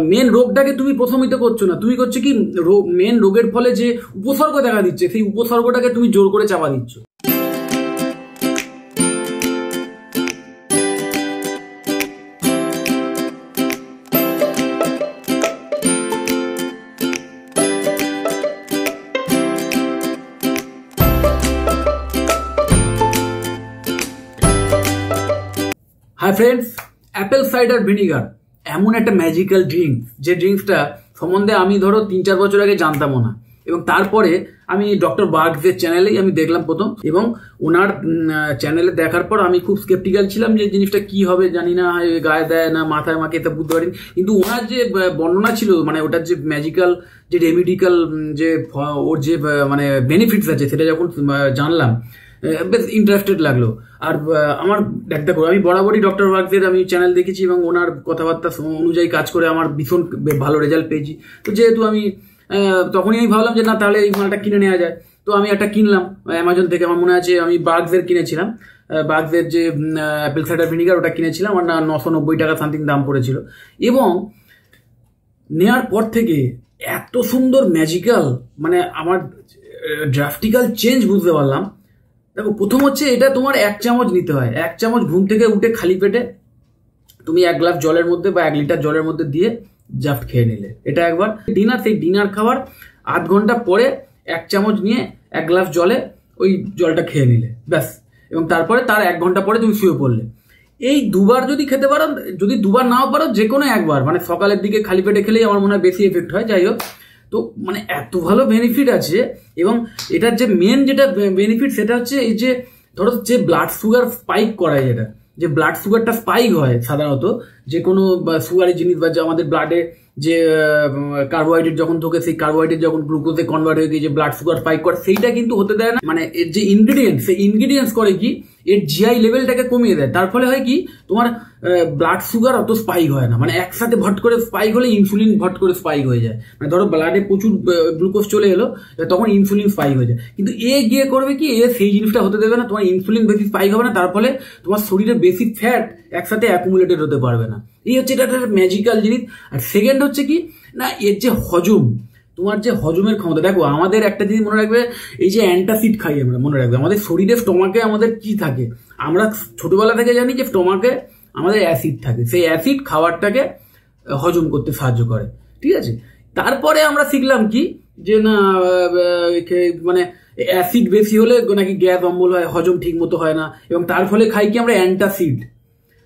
Main রোগটাকে তুমি প্রশমিত করছো না, তুমি করছো কি মেন রোগের ফলে যে উপসর্গ দেখা দিচ্ছে সেই উপসর্গটাকে তুমি জোর করে চাপা দিচ্ছ। Hi friends, apple cider vinegar এমন একটা ম্যাজিক্যাল ড্রিঙ্ক, যে ড্রিঙ্কসটা সম্বন্ধে আমি ধরো 3-4 বছর আগে জানতামও না, এবং তারপরে আমি ডক্টর বার্গসের চ্যানেলেই আমি দেখলাম প্রথম, এবং ওনার চ্যানেলে দেখার পর আমি খুব স্কেপটিক্যাল ছিলাম যে জিনিসটা কি হবে জানি না, গায়ে দেয় না মাথায় মাকে এটা বুঝতে পারিনি। কিন্তু ওনার যে বর্ণনা ছিল, মানে ওটার যে ম্যাজিক্যাল যে রেমিডিক্যাল যে ওর যে মানে বেনিফিটস আছে সেটা যখন জানলাম বেশ ইন্টারেস্টেড লাগলো। আর আমার দেখো, আমি বরাবরই ডক্টর বার্গসের আমি চ্যানেল দেখেছি এবং ওনার কথাবার্তা অনুযায়ী কাজ করে আমার ভীষণ ভালো রেজাল্ট পেয়েছি। তো যেহেতু আমি তখনই আমি ভাবলাম যে না, তাহলে এই মালটা কিনে নেওয়া যায়। তো আমি একটা কিনলাম অ্যামাজন থেকে, আমার মনে আছে আমি বার্গসের কিনেছিলাম, বার্গসের যে অ্যাপেল সাইডার ভিনিগার ওটা কিনেছিলাম, আর 990 টাকা সামথিং দাম পড়েছিল। এবং নেওয়ার পর থেকে এত সুন্দর ম্যাজিক্যাল, মানে আমার ড্রাফটিক্যাল চেঞ্জ বুঝতে পারলাম। দেখো, প্রথম হচ্ছে এটা তোমার 1 চামচ নিতে হয়। 1 চামচ ঘুম থেকে উঠে খালি পেটে তুমি 1 গ্লাস জলের মধ্যে বা 1 লিটার জলের মধ্যে দিয়ে জাস্ট খেয়ে নিলে। এটা একবার ডিনার, সেই ডিনার খাওয়ার আধ ঘন্টা পরে 1 চামচ নিয়ে 1 গ্লাস জলে ওই জলটা খেয়ে নিলে, ব্যাস। এবং তারপরে তার 1 ঘন্টা পরে তুমি শুয়ে পড়লে। এই দুবার যদি খেতে পারো, যদি দুবার নাও পারো, যে কোনো একবার, মানে সকালের দিকে খালি পেটে খেলেই আমার মনে হয় বেশি এফেক্ট হয়। যাই হোক, তো মানে এত ভালো বেনিফিট আছে। এবং এটার যে মেন যেটা বেনিফিট সেটা হচ্ছে এই যে ধরো যে ব্লাড সুগার স্পাইক করায়, যেটা যে ব্লাড সুগারটা স্পাইক হয় সাধারণত যে কোনো সুগারি জিনিস, বা যে আমাদের ব্লাডে যে কার্বোহাইড্রেট যখন থাকে, সেই কার্বোহাইড্রেট যখন গ্লুকোজে কনভার্ট হয়ে গিয়ে যে ব্লাড সুগার স্পাইক করে, সেইটা কিন্তু হতে দেয় না। মানে এর যে ইনগ্রিডিয়েন্টস, সেই ইনগ্রিডিয়েন্টস করে কি এর জিআই লেভেলটাকে কমিয়ে দেয়। তার ফলে হয় কি তোমার ব্লাড সুগার অত স্পাইক হয় না। মানে একসাথে ভট করে স্পাইক হলে ইনসুলিন ভট করে স্পাইক হয়ে যায়। মানে ধরো ব্লাডে প্রচুর গ্লুকোজ চলে এলো, তখন ইনসুলিন স্পাইক হয়ে যায়। কিন্তু এ গিয়ে করবে কি, এ সেই জিনিসটা হতে দেবে না, তোমার ইনসুলিন বেশি স্পাইক হবে না, তার ফলে তোমার শরীরে বেশি ফ্যাট একসাথে অ্যাকুমুলেটেড হতে পারবে না। এই হচ্ছে এটা একটা ম্যাজিক্যাল জিনিস। আর সেকেন্ড হচ্ছে কি না, এর যে হজম, তোমার যে হজমের ক্ষমতা। দেখো, আমাদের একটা জিনিস মনে রাখবে, এই যে অ্যান্টাসিড খাই আমরা, মনে রাখবে আমাদের শরীরে স্টমাকে আমাদের কি থাকে, আমরা ছোটবেলা থেকে জানি যে স্টমাকে আমাদের অ্যাসিড থাকে। সেই অ্যাসিড খাবারটাকে হজম করতে সাহায্য করে, ঠিক আছে। তারপরে আমরা শিখলাম কি যে না, মানে অ্যাসিড বেশি হলে নাকি গ্যাস অম্বল হয়, হজম ঠিক মতো হয় না, এবং তার ফলে খাই কি আমরা অ্যান্টাসিড।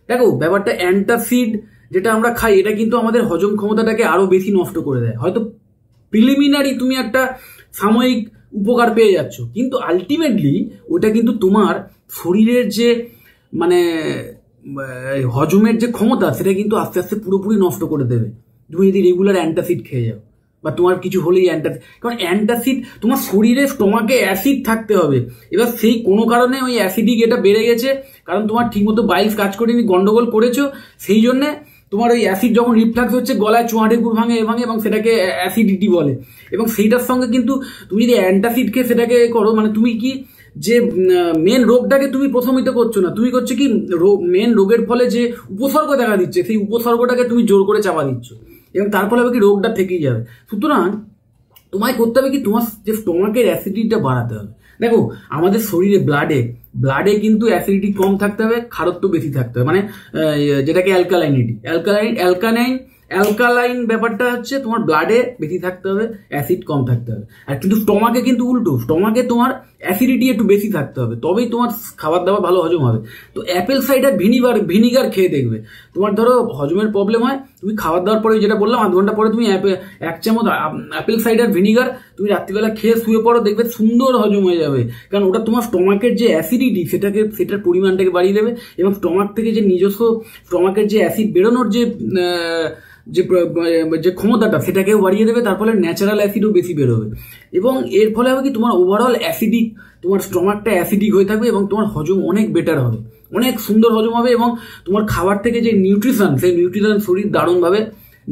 দেখো ব্যাপারটা, অ্যান্টাসিড যেটা আমরা খাই এটা কিন্তু আমাদের হজম ক্ষমতাটাকে আরো বেশি নষ্ট করে দেয়। হয়তো প্রিলিমিনারি তুমি একটা সাময়িক উপকার পেয়ে যাচ্ছ, কিন্তু আলটিমেটলি ওটা কিন্তু তোমার শরীরের যে মানে হজমের যে ক্ষমতা সেটা কিন্তু আস্তে আস্তে পুরোপুরি নষ্ট করে দেবে তুমি যদি রেগুলার অ্যান্টাসিড খেয়ে যাও, বা তোমার কিছু হলেই অ্যান্টাসিড। কারণ অ্যান্টাসিড তোমার শরীরে স্টমাকে অ্যাসিড থাকতে হবে। এবার সেই কোনো কারণে ওই অ্যাসিডিক এটা বেড়ে গেছে, কারণ তোমার ঠিকমতো বাইলস কাজ করেনি, গন্ডগোল করেছো, সেই জন্যে তোমার ওই অ্যাসিড যখন রিফ্লাক্স হচ্ছে গলায় চোঁয়াটে গুড় ভাঙে এবং সেটাকে অ্যাসিডিটি বলে। এবং সেইটার সঙ্গে কিন্তু তুমি যদি অ্যান্টাসিড খেয়ে সেটাকে করো, মানে তুমি কি যে মেন রোগটাকে তুমি প্রশমিত করছো না, তুমি করছো কি মেন রোগের ফলে যে উপসর্গ দেখা দিচ্ছে সেই উপসর্গটাকে তুমি জোর করে চাপা দিচ্ছ, এবং তার ফলে হবে কি রোগটা থেকেই যাবে। সুতরাং তোমায় করতে হবে কি, তোমার যে স্টমাকের অ্যাসিডিটিটা বাড়াতে হবে। দেখো, আমাদের শরীরে ব্লাডে কিন্তু অ্যাসিডিটি কম থাকতে হবে, খারত্ব বেশি থাকতে হবে, মানে যেটাকে অ্যালকালাইনিটি, অ্যালকালাইন ব্যাপারটা হচ্ছে তোমার ব্লাডে বেশি থাকতে হবে, অ্যাসিড কম থাকতে হবে। আর কিন্তু স্টমাকে কিন্তু উল্টো, স্টমাকে তোমার অ্যাসিডিটি একটু বেশি থাকতে হবে, তবেই তোমার খাবার দাবার ভালো হজম হবে। তো অ্যাপেল সাইডার ভিনিগার খেয়ে দেখবে, তোমার ধরো হজমের প্রবলেম হয়, তুমি খাবার দাবার পরে যেটা বললাম আধ ঘন্টা পরে তুমি 1 চামচ অ্যাপেল সাইডার ভিনিগার তুমি রাত্রিবেলা খেয়ে শুয়ে পড়ো, দেখবে সুন্দর হজম হয়ে যাবে। কারণ ওটা তোমার স্টমাকের যে অ্যাসিডিটি সেটার পরিমাণটাকে বাড়িয়ে দেবে, এবং স্টমাক থেকে যে নিজস্ব স্টমাকের যে অ্যাসিড বেরোনোর যে ক্ষমতাটা সেটাকেও বাড়িয়ে দেবে। তার ফলে ন্যাচারাল অ্যাসিডও বেশি বেরোবে, এবং এর ফলে হবে কি তোমার ওভারঅল অ্যাসিডিক, তোমার স্টমাকটা অ্যাসিডিক হয়ে থাকবে, এবং তোমার হজম অনেক বেটার হবে, অনেক সুন্দর হজম হবে, এবং তোমার খাবার থেকে যে নিউট্রিশন, সেই নিউট্রিশন শরীর দারুণভাবে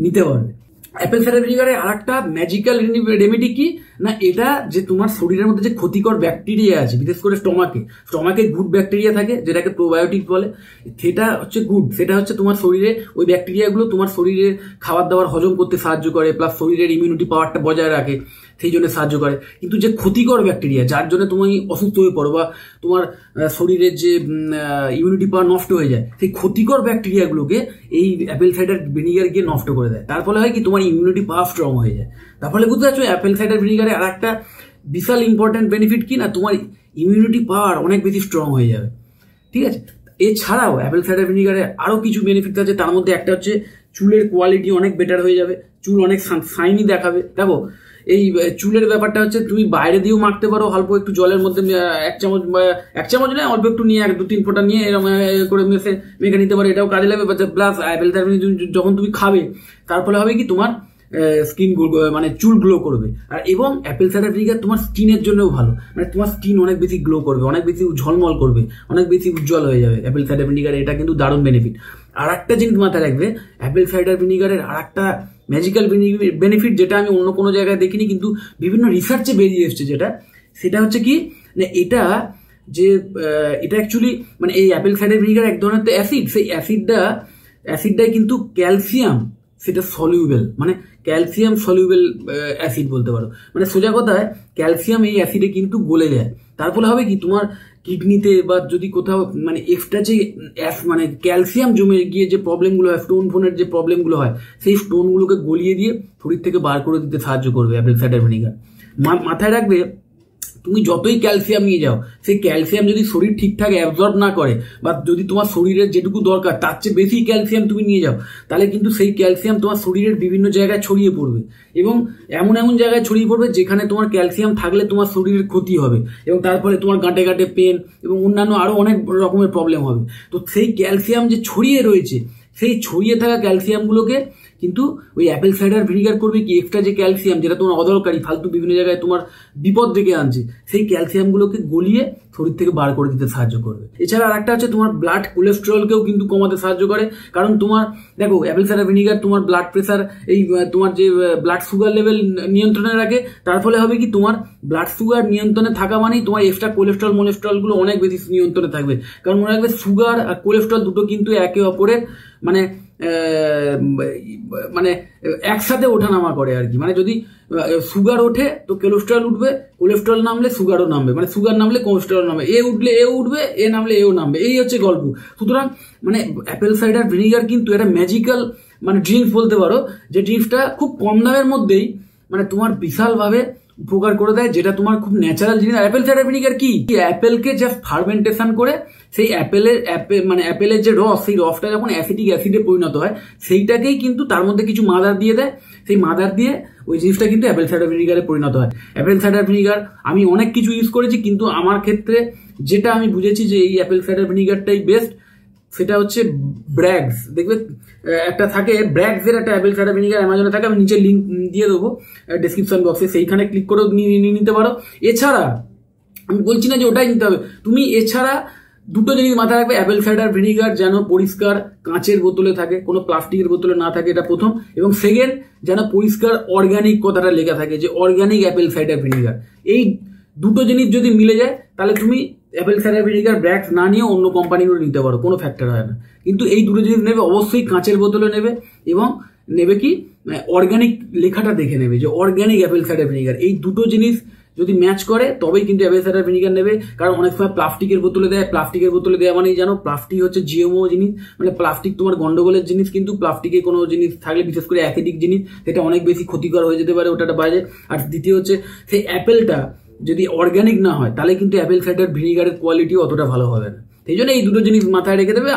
নিতে পারবে। অ্যাপেল সাইডার ভিনিগারের আর একটা ম্যাজিক্যাল রেমেডি কি না, এটা যে তোমার শরীরের মধ্যে যে ক্ষতিকর ব্যাকটেরিয়া আছে, বিশেষ করে স্টমাকে গুড ব্যাকটেরিয়া থাকে যেটাকে প্রোবায়োটিক বলে, সেটা হচ্ছে গুড, সেটা হচ্ছে তোমার শরীরে ওই ব্যাকটেরিয়াগুলো তোমার শরীরে খাবার দাবার হজম করতে সাহায্য করে, প্লাস শরীরের ইমিউনিটি পাওয়ারটা বজায় রাখে, সেই জন্য সাহায্য করে। কিন্তু যে ক্ষতিকর ব্যাকটেরিয়া যার জন্য তুমি অসুস্থ হয়ে পড়ো বা তোমার শরীরের যে ইমিউনিটি পাওয়ার নষ্ট হয়ে যায়, সেই ক্ষতিকর ব্যাকটেরিয়াগুলোকে এই অ্যাপেল সাইডার ভিনিগার গিয়ে নষ্ট করে দেয়। তার ফলে হয় কি তোমার ইমিউনিটি পাওয়ার স্ট্রং হয়ে যায়। তার ফলে বুঝতে পারছো অ্যাপেল সাইডার ভিনিগারে আর একটা বিশাল ইম্পর্টেন্ট বেনিফিট কি না, তোমার ইমিউনিটি পাওয়ার অনেক বেশি স্ট্রং হয়ে যাবে। ঠিক আছে, এছাড়াও অ্যাপেল সাইডার ভিনিগারে আরো কিছু বেনিফিট আছে। তার মধ্যে একটা হচ্ছে চুলের কোয়ালিটি অনেক বেটার হয়ে যাবে, চুল অনেক শাইনি দেখাবে। দেখো এই চুলের ব্যাপারটা হচ্ছে তুমি বাইরে দিয়েও মাখতে পারো, অল্প একটু জলের মধ্যে এক চামচ নয় অল্প একটু নিয়ে 1-2-3 ফোঁটা নিয়ে এরকম করে মেখে নিতে পারো, এটাও কাজে লাগবে। প্লাস অ্যাপেল সাইডার যখন তুমি খাবে তার ফলে হবে কি তোমার স্কিন মানে চুল গ্লো করবে। আর এবং অ্যাপেল সাইডার ভিনিগার তোমার স্কিনের জন্যও ভালো, মানে তোমার স্কিন অনেক বেশি গ্লো করবে, অনেক বেশি ঝলমল করবে, অনেক বেশি উজ্জ্বল হয়ে যাবে অ্যাপেল সাইডার ভিনিগার। এটা কিন্তু দারুণ বেনিফিট। আর একটা জিনিস মাথায় রাখবে, অ্যাপেল সাইডার ভিনিগারের আর একটা ম্যাজিক্যাল বেনিফিট যেটা আমি অন্য কোনো জায়গায় দেখিনি কিন্তু বিভিন্ন রিসার্চে বেরিয়ে এসছে, সেটা হচ্ছে কি না, এটা অ্যাকচুয়ালি মানে এই অ্যাপেল সাইডার ভিনিগার এক ধরনের তো অ্যাসিড, সেই অ্যাসিডটাই কিন্তু ক্যালসিয়াম, সেটা সলিউবেল, মানে ক্যালসিয়াম সলিউবেল অ্যাসিড বলতে পারো। মানে সোজা কথায় ক্যালসিয়াম এই অ্যাসিডে কিন্তু গলে যায়। তার ফলে হবে কি তোমার কিডনিতে বা যদি কোথাও মানে এক্সট্রা যে মানে ক্যালসিয়াম জমে গিয়ে যে প্রবলেমগুলো হয়, স্টোন ফোনের যে প্রবলেমগুলো হয়, সেই স্টোনগুলোকে গলিয়ে দিয়ে শরীর থেকে বার করে দিতে সাহায্য করবে অ্যাপেল সাইডার ভিনিগার। মাথায় রাখবে তুমি যতই ক্যালসিয়াম নিয়ে যাও, সেই ক্যালসিয়াম যদি শরীর ঠিকঠাক অ্যাবজর্ব না করে বা যদি তোমার শরীরের যেটুকু দরকার তার চেয়ে বেশি ক্যালসিয়াম তুমি নিয়ে যাও, তাহলে কিন্তু সেই ক্যালসিয়াম তোমার শরীরের বিভিন্ন জায়গায় ছড়িয়ে পড়বে এবং এমন এমন জায়গায় ছড়িয়ে পড়বে যেখানে তোমার ক্যালসিয়াম থাকলে তোমার শরীরের ক্ষতি হবে এবং তারপরে তোমার গাঁটে গাঁটে পেন এবং অন্যান্য আরো অনেক রকমের প্রবলেম হবে। তো সেই ক্যালসিয়াম যে ছড়িয়ে রয়েছে, সেই ছড়িয়ে থাকা ক্যালসিয়ামগুলোকে কিন্তু ওই অ্যাপেল সাইডার ভিনিগার করবে কি, এক্সট্রা যে ক্যালসিয়াম যেটা তোমার অদরকারি ফালতু বিভিন্ন জায়গায় তোমার বিপদ ডেকে আনছে, সেই ক্যালসিয়ামগুলোকে গলিয়ে শরীর থেকে বার করে দিতে সাহায্য করবে। এছাড়া আর একটা হচ্ছে তোমার ব্লাড কোলেস্টেরলকেও কিন্তু কমাতে সাহায্য করে। কারণ তোমার দেখো অ্যাপেল সাইডার ভিনিগার তোমার ব্লাড প্রেশার, এই তোমার যে ব্লাড সুগার লেভেল নিয়ন্ত্রণে রাখে। তার ফলে হবে কি তোমার ব্লাড সুগার নিয়ন্ত্রণে থাকা মানেই তোমার এক্সট্রা কোলেস্ট্রলগুলো অনেক বেশি নিয়ন্ত্রণে থাকবে। কারণ মনে রাখবে সুগার আর কোলেস্ট্রল দুটো কিন্তু একে অপরের মানে একসাথে ওঠানামা করে আর কি। মানে যদি সুগার ওঠে তো কোলেস্ট্রল উঠবে, কোলেস্ট্রল নামলে সুগারও নামবে, মানে সুগার নামলে কোলেস্ট্রল নামবে, এ উঠলে এও উঠবে, এ নামলে এও নামবে, এই হচ্ছে গল্প। সুতরাং মানে অ্যাপেল সাইডার ভিনিগার কিন্তু একটা ম্যাজিক্যাল মানে ড্রিঙ্কস বলতে পারো, যে ড্রিঙ্কসটা খুব কম দামের মধ্যেই মানে তোমার বিশালভাবে উপকার করে দেয়, যেটা তোমার খুব ন্যাচারাল জিনিস। অ্যাপেল সাইডার ভিনিগার কি, অ্যাপেলকে জাস্ট ফার্মেন্টেশন করে সেই অ্যাপেলের যে রস, সেই রসটা যখন অ্যাসিডিক অ্যাসিডে পরিণত হয়, সেইটাকেই কিন্তু তার মধ্যে কিছু মাদার দিয়ে দেয়, সেই মাদার দিয়ে ওই জিনিসটা কিন্তু অ্যাপেল সাইডার ভিনিগারে পরিণত হয়। অ্যাপেল সাইডার ভিনিগার আমি অনেক কিছু ইউজ করেছি, কিন্তু আমার ক্ষেত্রে যেটা আমি বুঝেছি যে এই অ্যাপেল সাইডার ভিনিগারটাই বেস্ট, সেটা হচ্ছে ব্র্যাগস। দেখবে একটা থাকে ব্র্যাগসের একটা অ্যাপেল সাইডার ভিনিগার অ্যামাজনে থাকে, আমি নিচে লিঙ্ক দিয়ে দেবো ডেসক্রিপশন বক্সে, সেইখানে ক্লিক করেও নিয়ে নিতে পারো। এছাড়া আমি বলছি না যে ওটাই নিতে হবে, তুমি এছাড়া দুটো জিনিস মাথায় রাখবে, অ্যাপেল সাইডার ভিনিগার যেন পরিষ্কার কাঁচের বোতলে থাকে, কোনো প্লাস্টিকের বোতলে না থাকে, এটা প্রথম। এবং সেকেন্ড, যেন পরিষ্কার অর্গানিক কথাটা লেখা থাকে, যে অর্গানিক অ্যাপেল সাইডার ভিনিগার। এই দুটো জিনিস যদি মিলে যায় তাহলে তুমি অ্যাপেল সাইডার ভিনিগার ব্র্যাগস না নিয়ে অন্য কোম্পানিগুলো নিতে পারো, কোনো ফ্যাক্টর হয় না। কিন্তু এই দুটো জিনিস নেবে, অবশ্যই কাঁচের বোতলে নেবে এবং নেবে কি অর্গানিক লেখাটা দেখে নেবে, যে অর্গানিক অ্যাপেল সাইডার ভিনিগার। এই দুটো জিনিস যদি ম্যাচ করে তবেই কিন্তু অ্যাপেল সাইডার ভিনিগার নেবে। কারণ অনেক সময় প্লাস্টিকের বোতলে দেয়, প্লাস্টিকের বোতলে দেওয়া মানেই জানো প্লাস্টিক হচ্ছে জিএমও জিনিস, মানে প্লাস্টিক তোমার গন্ডগোলের জিনিস। কিন্তু প্লাস্টিকে কোনো জিনিস থাকলে, বিশেষ করে অ্যাসিডিক জিনিস, সেটা অনেক বেশি ক্ষতিকর হয়ে যেতে পারে, ওটা বাজে। আর দ্বিতীয় হচ্ছে সেই অ্যাপেলটা যদি অর্গানিক না হয় তাহলে কিন্তু অ্যাপেল সাইডার ভিনিগারের কোয়ালিটিও অতটা ভালো হবে না। সেই জন্য এই দুটো জিনিস মাথায় রেখে দেবে।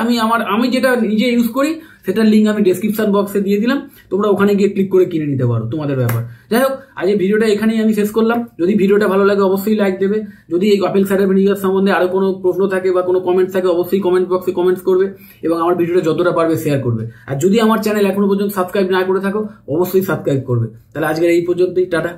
আমি যেটা নিজে ইউজ করি সেটার লিঙ্ক আমি ডেসক্রিপশন বক্সে দিয়ে দিলাম, তোমরা ওখানে গিয়ে ক্লিক করে কিনে নিতে পারো, তোমাদের ব্যাপার। যাই হোক, আজ এই ভিডিওটা এখানেই আমি শেষ করলাম। যদি ভিডিওটা ভালো লাগে অবশ্যই লাইক দেবে। যদি এই অ্যাপেল সাইডার ভিনিগার সম্বন্ধে আরো কোনো প্রশ্ন থাকে বা কোনো কমেন্টস থাকে অবশ্যই কমেন্ট বক্সে কমেন্টস করবে এবং আমার ভিডিওটা যতটা পারবে শেয়ার করবে। আর যদি আমার চ্যানেল এখনো পর্যন্ত সাবস্ক্রাইব না করে থাকো অবশ্যই সাবস্ক্রাইব করবে। তাহলে আজকের এই পর্যন্তই, টাটা।